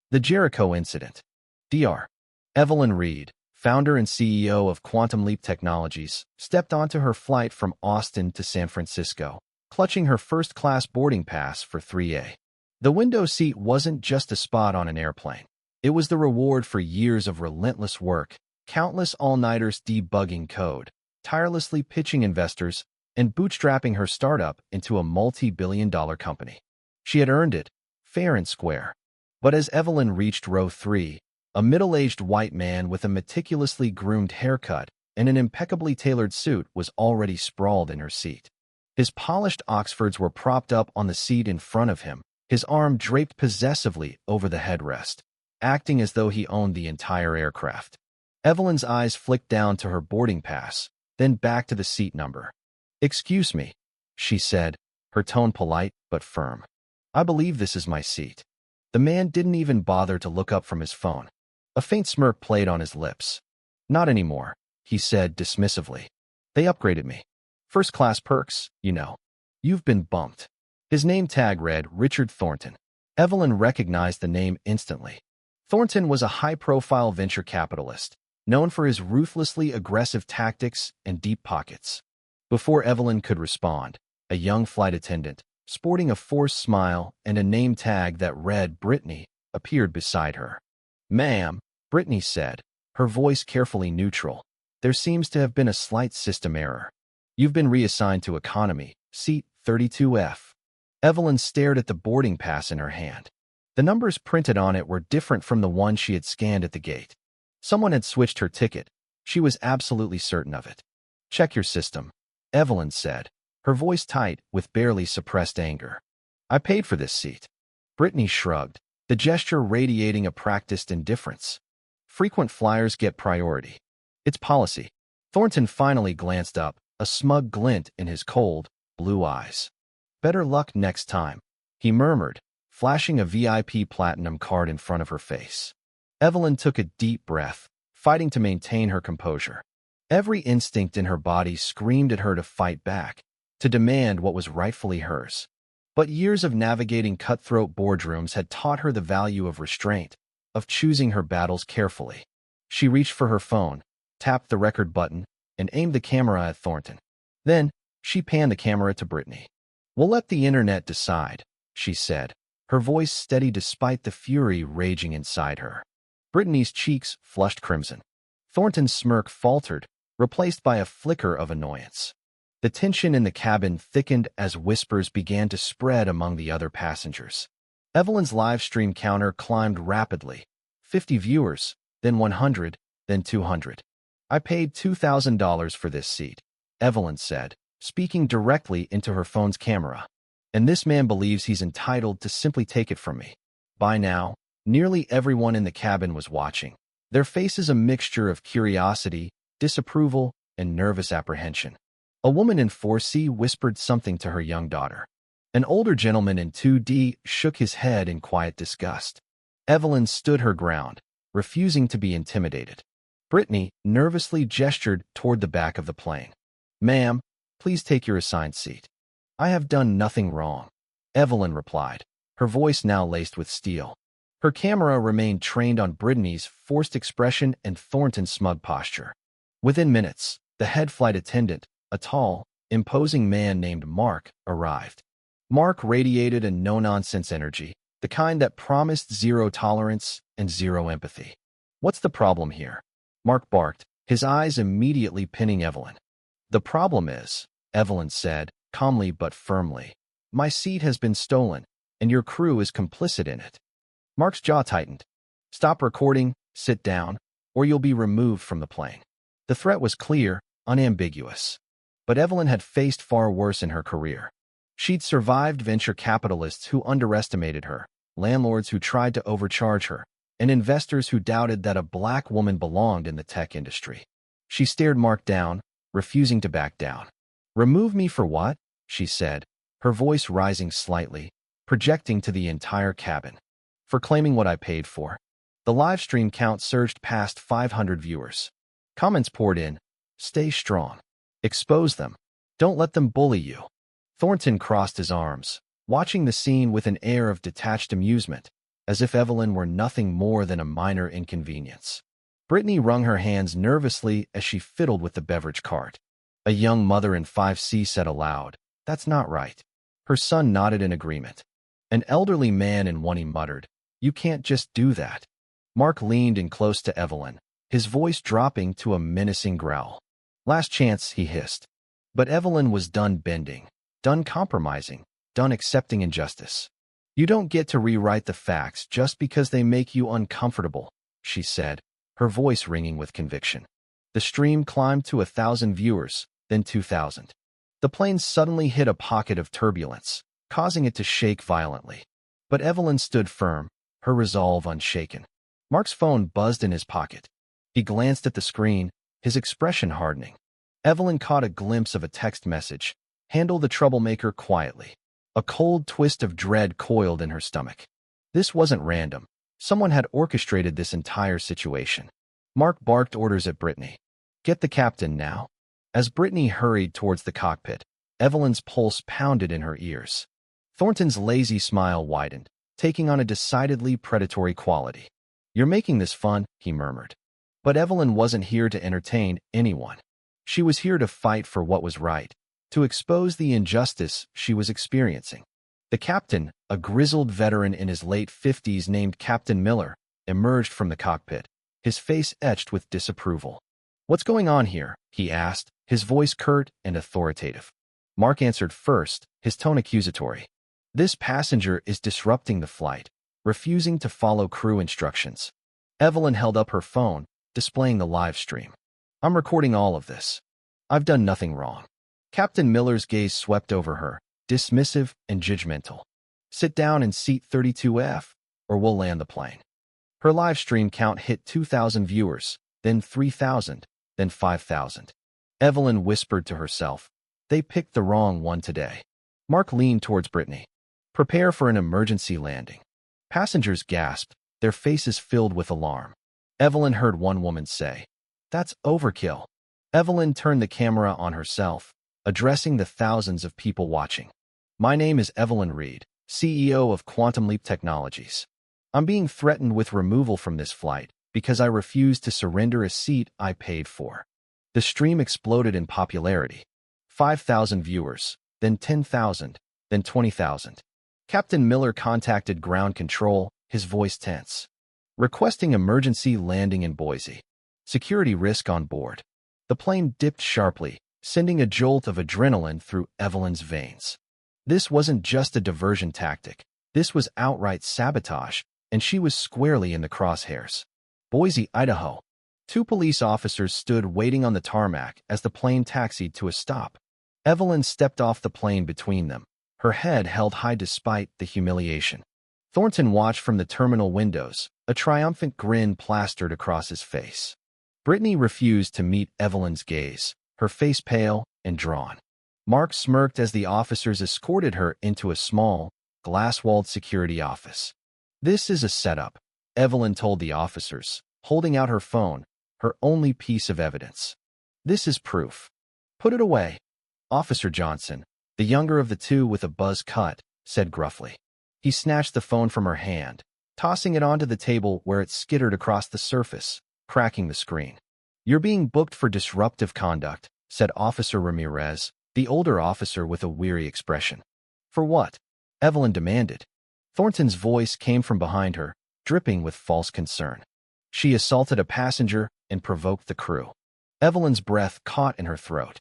The Jericho Incident. Dr. Evelyn Reed, founder and CEO of Quantum Leap Technologies, stepped onto her flight from Austin to San Francisco, clutching her first-class boarding pass for 3A. The window seat wasn't just a spot on an airplane. It was the reward for years of relentless work, countless all-nighters debugging code, tirelessly pitching investors, and bootstrapping her startup into a multi-billion-dollar company. She had earned it, fair and square. But as Evelyn reached row 3, a middle-aged white man with a meticulously groomed haircut and an impeccably tailored suit was already sprawled in her seat. His polished Oxfords were propped up on the seat in front of him, his arm draped possessively over the headrest, acting as though he owned the entire aircraft. Evelyn's eyes flicked down to her boarding pass, then back to the seat number. "Excuse me," she said, her tone polite but firm. "I believe this is my seat." The man didn't even bother to look up from his phone. A faint smirk played on his lips. "Not anymore," he said dismissively. "They upgraded me. First-class perks, you know. You've been bumped." His name tag read Richard Thornton. Evelyn recognized the name instantly. Thornton was a high-profile venture capitalist, known for his ruthlessly aggressive tactics and deep pockets. Before Evelyn could respond, a young flight attendant, sporting a forced smile and a name tag that read Brittany, appeared beside her. "Ma'am," Brittany said, her voice carefully neutral, "there seems to have been a slight system error. You've been reassigned to economy, seat 32F. Evelyn stared at the boarding pass in her hand. The numbers printed on it were different from the one she had scanned at the gate. Someone had switched her ticket. She was absolutely certain of it. "Check your system," Evelyn said, her voice tight with barely suppressed anger. "I paid for this seat." Brittany shrugged, the gesture radiating a practiced indifference. "Frequent flyers get priority. It's policy." Thornton finally glanced up, a smug glint in his cold, blue eyes. "Better luck next time," he murmured, flashing a VIP Platinum card in front of her face. Evelyn took a deep breath, fighting to maintain her composure. Every instinct in her body screamed at her to fight back, to demand what was rightfully hers. But years of navigating cutthroat boardrooms had taught her the value of restraint, of choosing her battles carefully. She reached for her phone, tapped the record button, and aimed the camera at Thornton. Then, she panned the camera to Brittany. "We'll let the internet decide," she said, her voice steady despite the fury raging inside her. Brittany's cheeks flushed crimson. Thornton's smirk faltered, replaced by a flicker of annoyance. The tension in the cabin thickened as whispers began to spread among the other passengers. Evelyn's live stream counter climbed rapidly. 50 viewers, then 100, then 200. "I paid $2,000 for this seat," Evelyn said, speaking directly into her phone's camera. "And this man believes he's entitled to simply take it from me." By now, nearly everyone in the cabin was watching, their faces a mixture of curiosity, disapproval, and nervous apprehension. A woman in 4C whispered something to her young daughter. An older gentleman in 2D shook his head in quiet disgust. Evelyn stood her ground, refusing to be intimidated. Brittany nervously gestured toward the back of the plane. "Ma'am, please take your assigned seat." "I have done nothing wrong," Evelyn replied, her voice now laced with steel. Her camera remained trained on Brittany's forced expression and Thornton's smug posture. Within minutes, the head flight attendant, a tall, imposing man named Mark, arrived. Mark radiated a no-nonsense energy, the kind that promised zero tolerance and zero empathy. "What's the problem here?" Mark barked, his eyes immediately pinning Evelyn. "The problem is," Evelyn said, calmly but firmly, "my seat has been stolen, and your crew is complicit in it." Mark's jaw tightened. "Stop recording, sit down, or you'll be removed from the plane." The threat was clear, unambiguous. But Evelyn had faced far worse in her career. She'd survived venture capitalists who underestimated her, landlords who tried to overcharge her, and investors who doubted that a black woman belonged in the tech industry. She stared Mark down, refusing to back down. "Remove me for what?" she said, her voice rising slightly, projecting to the entire cabin. "For claiming what I paid for." The live stream count surged past 500 viewers. Comments poured in. "Stay strong. Expose them. Don't let them bully you." Thornton crossed his arms, watching the scene with an air of detached amusement. as if Evelyn were nothing more than a minor inconvenience. Brittany wrung her hands nervously as she fiddled with the beverage cart. A young mother in 5C said aloud, "That's not right." Her son nodded in agreement. An elderly man in 1E muttered, "You can't just do that." Mark leaned in close to Evelyn, his voice dropping to a menacing growl. "Last chance," he hissed. But Evelyn was done bending, done compromising, done accepting injustice. "You don't get to rewrite the facts just because they make you uncomfortable," she said, her voice ringing with conviction. The stream climbed to 1,000 viewers, then 2,000. The plane suddenly hit a pocket of turbulence, causing it to shake violently. But Evelyn stood firm, her resolve unshaken. Mark's phone buzzed in his pocket. He glanced at the screen, his expression hardening. Evelyn caught a glimpse of a text message. "Handle the troublemaker quietly." A cold twist of dread coiled in her stomach. This wasn't random. Someone had orchestrated this entire situation. Mark barked orders at Brittany. "Get the captain now." As Brittany hurried towards the cockpit, Evelyn's pulse pounded in her ears. Thornton's lazy smile widened, taking on a decidedly predatory quality. "You're making this fun," he murmured. But Evelyn wasn't here to entertain anyone. She was here to fight for what was right, to expose the injustice she was experiencing. The captain, a grizzled veteran in his late 50s named Captain Miller, emerged from the cockpit, his face etched with disapproval. "What's going on here?" he asked, his voice curt and authoritative. Mark answered first, his tone accusatory. "This passenger is disrupting the flight, refusing to follow crew instructions." Evelyn held up her phone, displaying the live stream. "I'm recording all of this. I've done nothing wrong." Captain Miller's gaze swept over her, dismissive and judgmental. "Sit down in seat 32F, or we'll land the plane." Her live stream count hit 2,000 viewers, then 3,000, then 5,000. Evelyn whispered to herself, "They picked the wrong one today." Mark leaned towards Brittany. "Prepare for an emergency landing." Passengers gasped, their faces filled with alarm. Evelyn heard one woman say, "That's overkill." Evelyn turned the camera on herself, addressing the thousands of people watching. "My name is Evelyn Reed, CEO of Quantum Leap Technologies. I'm being threatened with removal from this flight because I refuse to surrender a seat I paid for." The stream exploded in popularity. 5,000 viewers, then 10,000, then 20,000. Captain Miller contacted ground control, his voice tense. "Requesting emergency landing in Boise. Security risk on board." The plane dipped sharply, sending a jolt of adrenaline through Evelyn's veins. This wasn't just a diversion tactic. This was outright sabotage, and she was squarely in the crosshairs. Boise, Idaho. 2 police officers stood waiting on the tarmac as the plane taxied to a stop. Evelyn stepped off the plane between them, her head held high despite the humiliation. Thornton watched from the terminal windows, a triumphant grin plastered across his face. Brittany refused to meet Evelyn's gaze, her face pale and drawn. Mark smirked as the officers escorted her into a small, glass-walled security office. "This is a setup," Evelyn told the officers, holding out her phone, her only piece of evidence. "This is proof. Put it away." Officer Johnson, the younger of the two with a buzz cut, said gruffly. He snatched the phone from her hand, tossing it onto the table where it skittered across the surface, cracking the screen. "You're being booked for disruptive conduct," said Officer Ramirez, the older officer with a weary expression. "For what?" Evelyn demanded. Thornton's voice came from behind her, dripping with false concern. "She assaulted a passenger and provoked the crew." Evelyn's breath caught in her throat.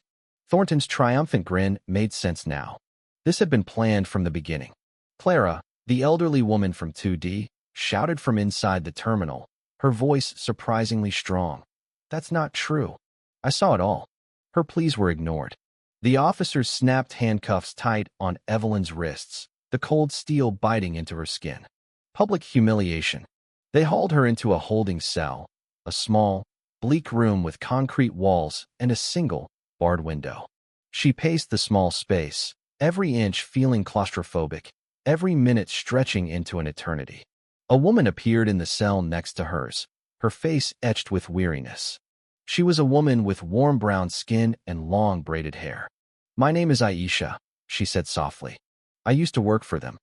Thornton's triumphant grin made sense now. This had been planned from the beginning. Clara, the elderly woman from 2D, shouted from inside the terminal, her voice surprisingly strong. "That's not true. I saw it all." Her pleas were ignored. The officers snapped handcuffs tight on Evelyn's wrists, the cold steel biting into her skin. Public humiliation. They hauled her into a holding cell, a small, bleak room with concrete walls and a single, barred window. She paced the small space, every inch feeling claustrophobic, every minute stretching into an eternity. A woman appeared in the cell next to hers, her face etched with weariness. She was a woman with warm brown skin and long braided hair. "My name is Aisha," she said softly. "I used to work for them."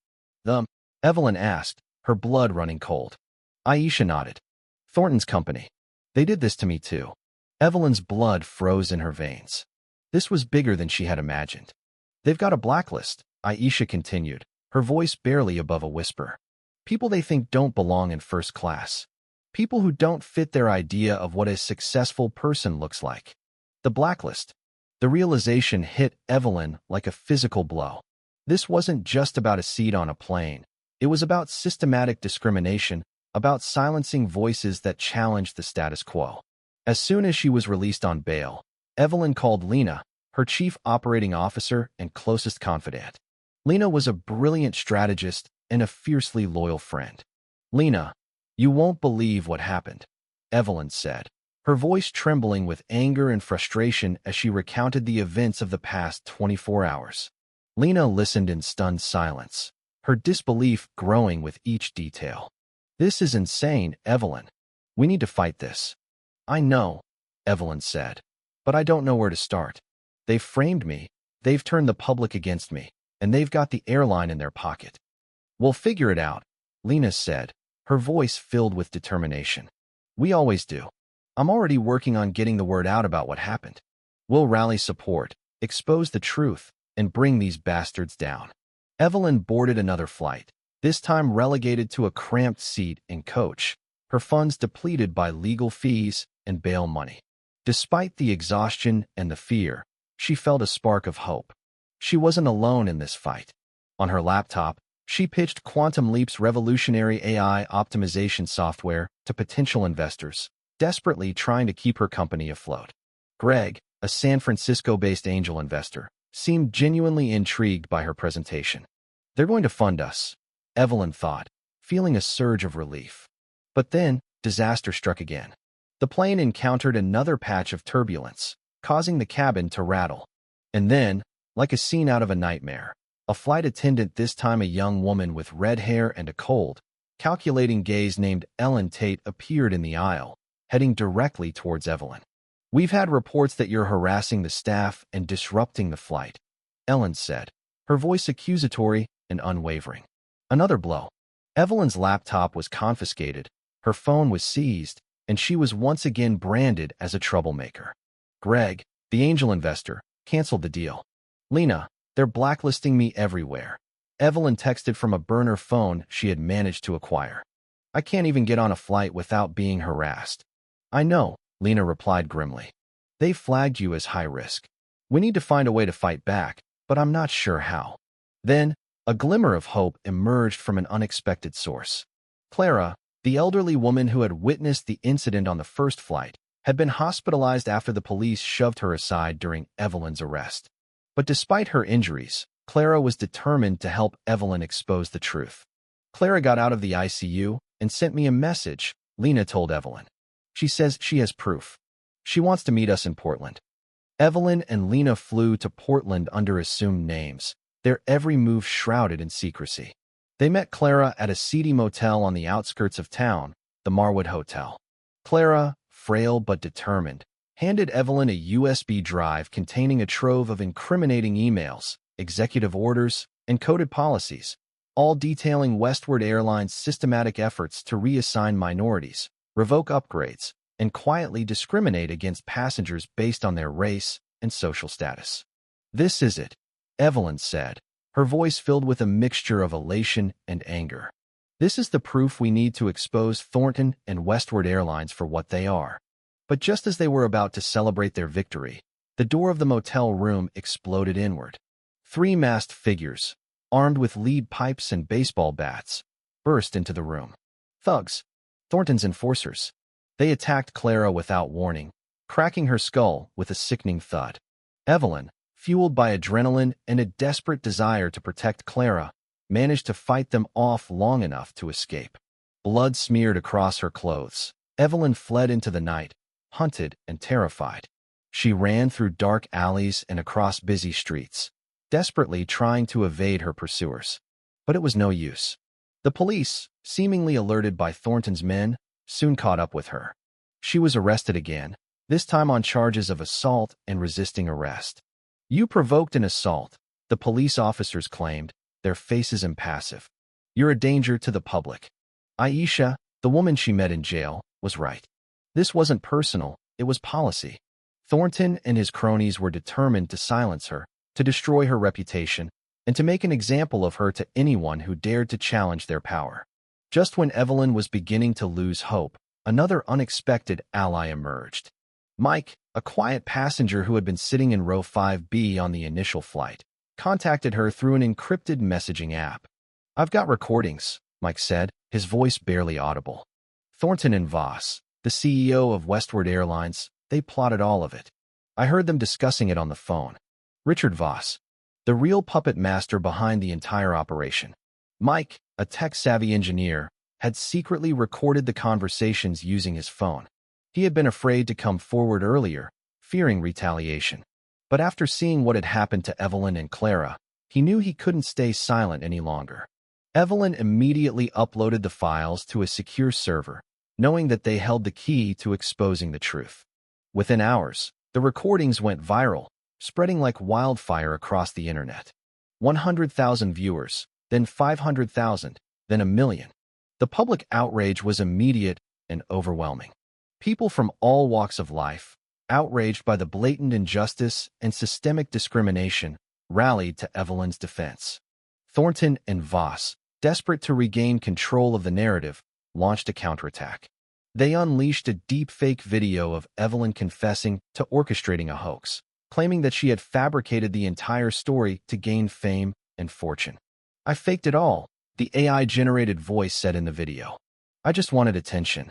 "Them?" Evelyn asked, her blood running cold. Aisha nodded. Thornton's company. They did this to me too. Evelyn's blood froze in her veins. This was bigger than she had imagined. They've got a blacklist, Aisha continued, her voice barely above a whisper. People they think don't belong in first class. People who don't fit their idea of what a successful person looks like. The blacklist. The realization hit Evelyn like a physical blow. This wasn't just about a seat on a plane. It was about systematic discrimination, about silencing voices that challenged the status quo. As soon as she was released on bail, Evelyn called Lena, her chief operating officer and closest confidant. Lena was a brilliant strategist and a fiercely loyal friend. Lena, you won't believe what happened, Evelyn said, her voice trembling with anger and frustration as she recounted the events of the past 24 hours. Lena listened in stunned silence, her disbelief growing with each detail. This is insane, Evelyn. We need to fight this. I know, Evelyn said, but I don't know where to start. They've framed me, they've turned the public against me, and they've got the airline in their pocket. We'll figure it out, Lena said, her voice filled with determination. We always do. I'm already working on getting the word out about what happened. We'll rally support, expose the truth, and bring these bastards down. Evelyn boarded another flight, this time relegated to a cramped seat in coach, her funds depleted by legal fees and bail money. Despite the exhaustion and the fear, she felt a spark of hope. She wasn't alone in this fight. On her laptop, she pitched Quantum Leap's revolutionary AI optimization software to potential investors, desperately trying to keep her company afloat. Greg, a San Francisco-based angel investor, seemed genuinely intrigued by her presentation. They're going to fund us, Evelyn thought, feeling a surge of relief. But then, disaster struck again. The plane encountered another patch of turbulence, causing the cabin to rattle. And then, like a scene out of a nightmare, a flight attendant, this time a young woman with red hair and a cold, calculating gaze named Ellen Tate, appeared in the aisle, heading directly towards Evelyn. We've had reports that you're harassing the staff and disrupting the flight, Ellen said, her voice accusatory and unwavering. Another blow. Evelyn's laptop was confiscated, her phone was seized, and she was once again branded as a troublemaker. Greg, the angel investor, canceled the deal. Lena, they're blacklisting me everywhere. Evelyn texted from a burner phone she had managed to acquire. I can't even get on a flight without being harassed. I know, Lena replied grimly. They flagged you as high risk. We need to find a way to fight back, but I'm not sure how. Then, a glimmer of hope emerged from an unexpected source. Clara, the elderly woman who had witnessed the incident on the first flight, had been hospitalized after the police shoved her aside during Evelyn's arrest. But despite her injuries, Clara was determined to help Evelyn expose the truth. Clara got out of the ICU and sent me a message, Lena told Evelyn. She says she has proof. She wants to meet us in Portland. Evelyn and Lena flew to Portland under assumed names, their every move shrouded in secrecy. They met Clara at a seedy motel on the outskirts of town, the Marwood Hotel. Clara, frail but determined, handed Evelyn a USB drive containing a trove of incriminating emails, executive orders, and coded policies, all detailing Westward Airlines' systematic efforts to reassign minorities, revoke upgrades, and quietly discriminate against passengers based on their race and social status. This is it, Evelyn said, her voice filled with a mixture of elation and anger. This is the proof we need to expose Thornton and Westward Airlines for what they are. But just as they were about to celebrate their victory, the door of the motel room exploded inward. 3 masked figures, armed with lead pipes and baseball bats, burst into the room. Thugs, Thornton's enforcers. They attacked Clara without warning, cracking her skull with a sickening thud. Evelyn, fueled by adrenaline and a desperate desire to protect Clara, managed to fight them off long enough to escape. Blood smeared across her clothes. Evelyn fled into the night, hunted and terrified. She ran through dark alleys and across busy streets, desperately trying to evade her pursuers. But it was no use. The police, seemingly alerted by Thornton's men, soon caught up with her. She was arrested again, this time on charges of assault and resisting arrest. You provoked an assault, the police officers claimed, their faces impassive. You're a danger to the public. Aisha, the woman she met in jail, was right. This wasn't personal, it was policy. Thornton and his cronies were determined to silence her, to destroy her reputation, and to make an example of her to anyone who dared to challenge their power. Just when Evelyn was beginning to lose hope, another unexpected ally emerged. Mike, a quiet passenger who had been sitting in row 5B on the initial flight, contacted her through an encrypted messaging app. "I've got recordings," Mike said, his voice barely audible. Thornton and Voss, the CEO of Westward Airlines, they plotted all of it. I heard them discussing it on the phone. Richard Voss, the real puppet master behind the entire operation. Mike, a tech-savvy engineer, had secretly recorded the conversations using his phone. He had been afraid to come forward earlier, fearing retaliation. But after seeing what had happened to Evelyn and Clara, he knew he couldn't stay silent any longer. Evelyn immediately uploaded the files to a secure server, knowing that they held the key to exposing the truth. Within hours, the recordings went viral, spreading like wildfire across the internet. 100,000 viewers, then 500,000, then 1 million. The public outrage was immediate and overwhelming. People from all walks of life, outraged by the blatant injustice and systemic discrimination, rallied to Evelyn's defense. Thornton and Voss, desperate to regain control of the narrative, launched a counterattack. They unleashed a deepfake video of Evelyn confessing to orchestrating a hoax, claiming that she had fabricated the entire story to gain fame and fortune. "I faked it all," the AI-generated voice said in the video. "I just wanted attention."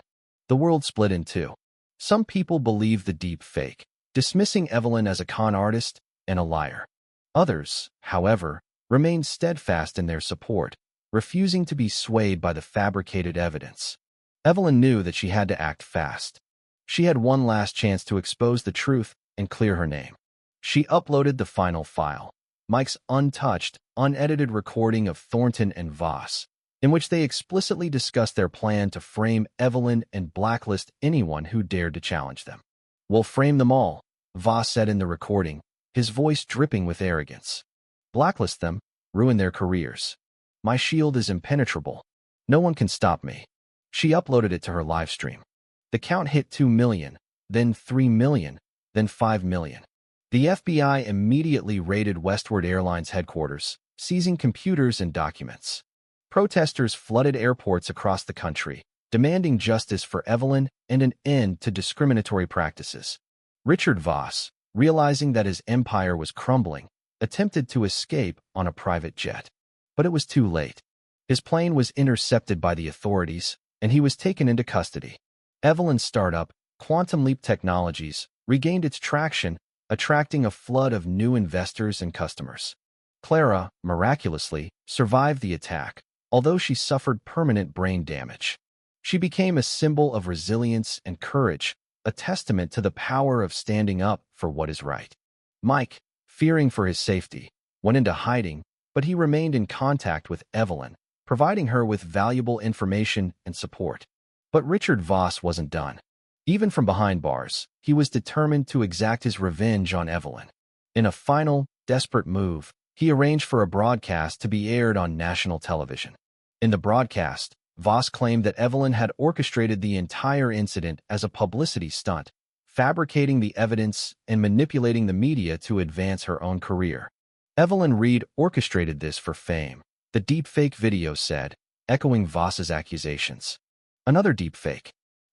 The world split in two. Some people believed the deep fake, dismissing Evelyn as a con artist and a liar. Others, however, remained steadfast in their support, refusing to be swayed by the fabricated evidence. Evelyn knew that she had to act fast. She had one last chance to expose the truth and clear her name. She uploaded the final file, Mike's untouched, unedited recording of Thornton and Voss, in which they explicitly discussed their plan to frame Evelyn and blacklist anyone who dared to challenge them. "We'll frame them all," Voss said in the recording, his voice dripping with arrogance. "Blacklist them, ruin their careers. My shield is impenetrable. No one can stop me." She uploaded it to her live stream. The count hit 2 million, then 3 million, then 5 million. The FBI immediately raided Westward Airlines headquarters, seizing computers and documents. Protesters flooded airports across the country, demanding justice for Evelyn and an end to discriminatory practices. Richard Voss, realizing that his empire was crumbling, attempted to escape on a private jet. But it was too late. His plane was intercepted by the authorities, and he was taken into custody. Evelyn's startup, Quantum Leap Technologies, regained its traction, attracting a flood of new investors and customers. Clara, miraculously, survived the attack, although she suffered permanent brain damage. She became a symbol of resilience and courage, a testament to the power of standing up for what is right. Mike, fearing for his safety, went into hiding, but he remained in contact with Evelyn, providing her with valuable information and support. But Richard Voss wasn't done. Even from behind bars, he was determined to exact his revenge on Evelyn. In a final, desperate move, he arranged for a broadcast to be aired on national television. In the broadcast, Voss claimed that Evelyn had orchestrated the entire incident as a publicity stunt, fabricating the evidence and manipulating the media to advance her own career. Evelyn Reed orchestrated this for fame, the deepfake video said, echoing Voss's accusations. Another deepfake.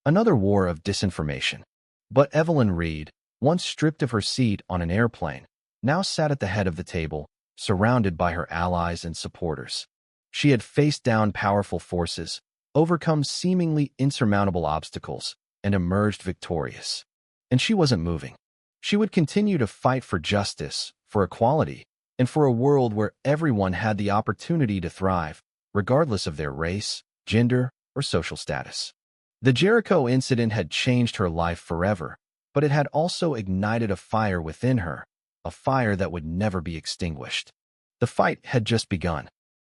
Another war of disinformation. But Evelyn Reed, once stripped of her seat on an airplane, now sat at the head of the table, surrounded by her allies and supporters. She had faced down powerful forces, overcome seemingly insurmountable obstacles, and emerged victorious. And she wasn't moving. She would continue to fight for justice, for equality, and for a world where everyone had the opportunity to thrive, regardless of their race, gender, or social status. The Jericho incident had changed her life forever, but it had also ignited a fire within her, a fire that would never be extinguished. The fight had just begun.